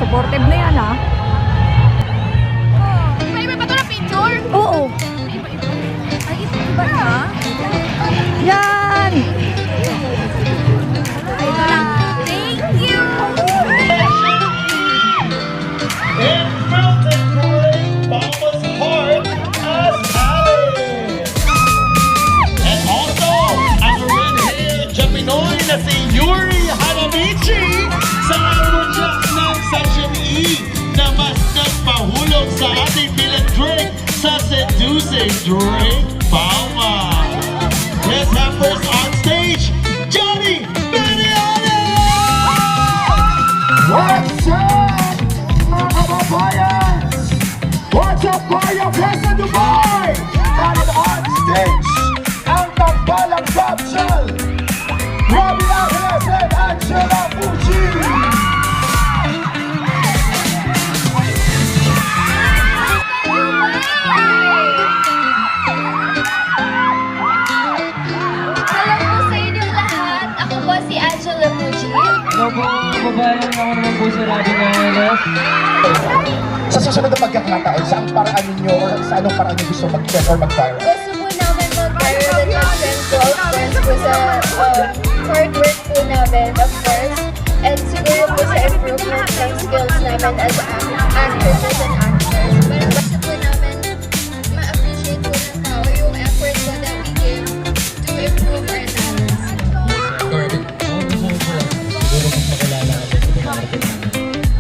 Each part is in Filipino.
Supportive na yan, ha? May iba to na picture? Oo. Ay, iba na? Yan! Ay, ito lang. Thank you! It melted great Mama's heart as Alice. And also, ang red-haired Japinoy na si Yuri Hanamichi sa project ng Section E na mas nagpahulog sa ating bilang drink sa Seducing Drink Palma. Let's have first on stage, Johnny Beniale! What's up, mga kababayans? What's up, Bayan Plaza Dubai? And on stage, ang tambalang capsule, Robin Angeles and Angela Pucci. Hello po sa inyong lahat. Ako po si Angela Pucci. Hello po, kababayan. Ako naman po si Robin Angeles. Sa susunod na pagkakataon, saan paraan ninyo o sa anong paraan nyo gusto mag-check or mag-fire? Gusto po namin mag-viral at mag-send to of course po sa hard work po namin, of course. And siguro po sa improvement ng skills namin as actresses and actors. Pero gusto po namin ma-appreciate po ng tao yung effort po that we give to improve our talents. Ako gusto ko po, siguro mas makilala kami sa mga namin.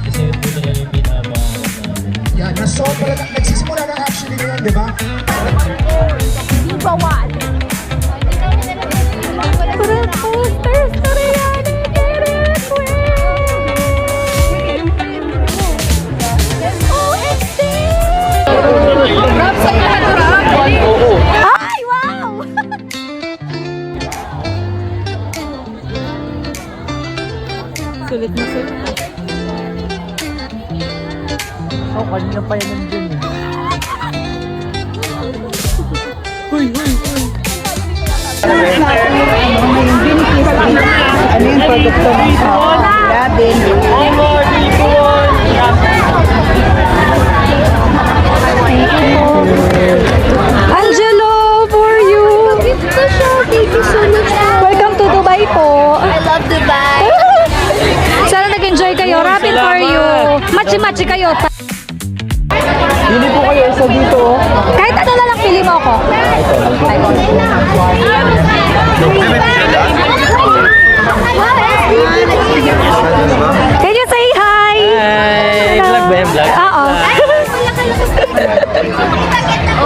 Kasi yun po talaga yung pinamahanap namin. Yan, na sobra na, nagsisimula na actually ngayon, di ba? Hindi bawal. Para posters, para yan. OMG! Rob, sa'yo lahat, Rob. Ay, wow! Sulit na sulit. Oh, kanina pa yan nandun eh. Ano yung produkto ng Labin? Angelo, for you! Thank you so much. Welcome to Dubai po. I love Dubai. Sana nag-enjoy kayo. Rapid for you. Machi-machi kayo. Hindi po kayo isa dito. Kahit ano na lang pili mo ako. Can you say hi? Hi! Vlog ba yan? Vlog? Oo.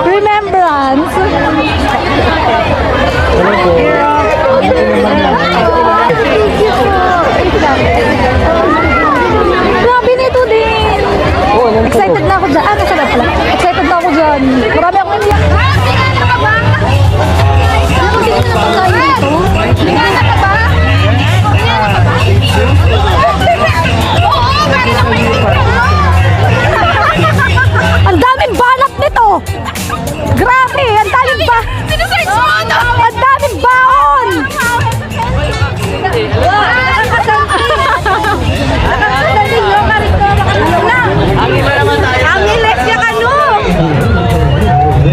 Remembrance. Ano po? Grabe nito din. Oh, ano po? Excited na ako dyan. Ah, nasa loob pala. Excited na ako dyan. Marami akong iyak. Tingnan na ba tayo dito? Tingnan na ba? Ang daming balat nito! Grabe! Ang daming ba... Ang daming baon!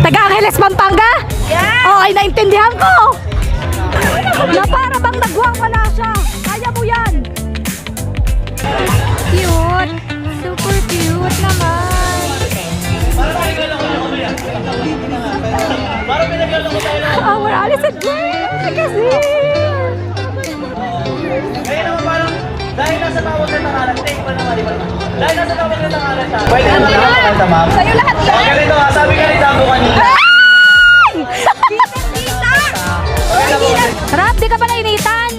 Taga-Angeles, Pampanga? Oo, ay naintindihan ko! Na para bang nagwawala siya. Kaya mo yan. Cute. Super cute naman. Our Alice and Greg kasi. Ngayon naman parang, dahil nasa tawag na tangalan, take pa naman, di ba? Dahil nasa tawag na tangalan siya. Pwede naman nakakanta, ma'am. Sa'yo lahat yan. Okay, ganito ha, sabi ka ni Tambo kanina. Ay! Rap, di ka pa nainitan?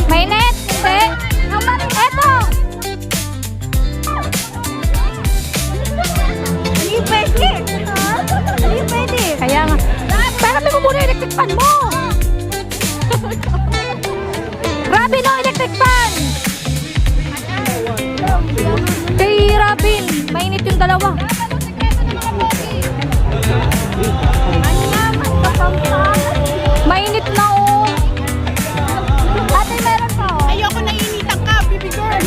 Mainit? Hindi? Eto! Hindi pwede! Hindi pwede! Kaya nga. Pero may mo muna yung electric fan mo! Robin, no, electric fan! Kay Robin, mainit yung dalawa. Mainit na oh. Ate, meron pa oh. Ayoko nainitan ka, baby girl.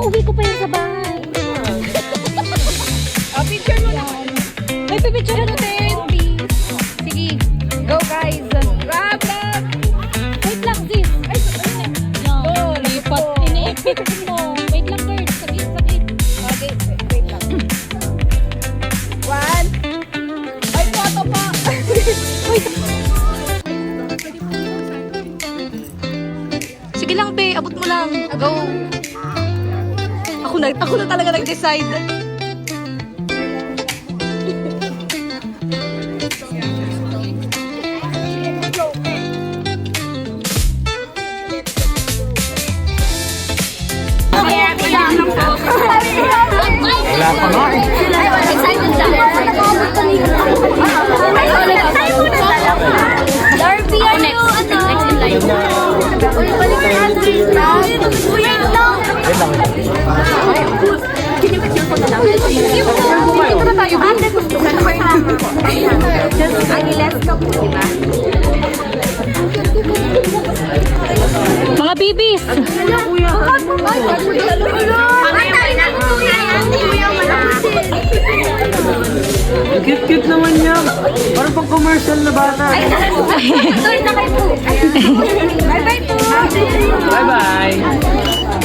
Pauwi ko pa yan sa bahay. Picture mo na. May pipicture mo din. Sige. Go guys. Grab. Wait lang sis. Ay, lipat. Iniipit mo. Wait lang girl. Sagit. Okay, wait lang. One. Ay, photo pa. Sige lang, be. Abot mo lang. Go. Ako na talaga nag-decide. Wala pa nga eh. Excited siya. Darby, are you next in line? Uy, balik ka natin. Wait lang. Kinipicture ko na lang. Dito na tayo. Ate, gusto ka na. Let's go. Diba? Mga bibis. Cute naman niya. Parang pang commercial na bata. Bye-bye po. Bye-bye.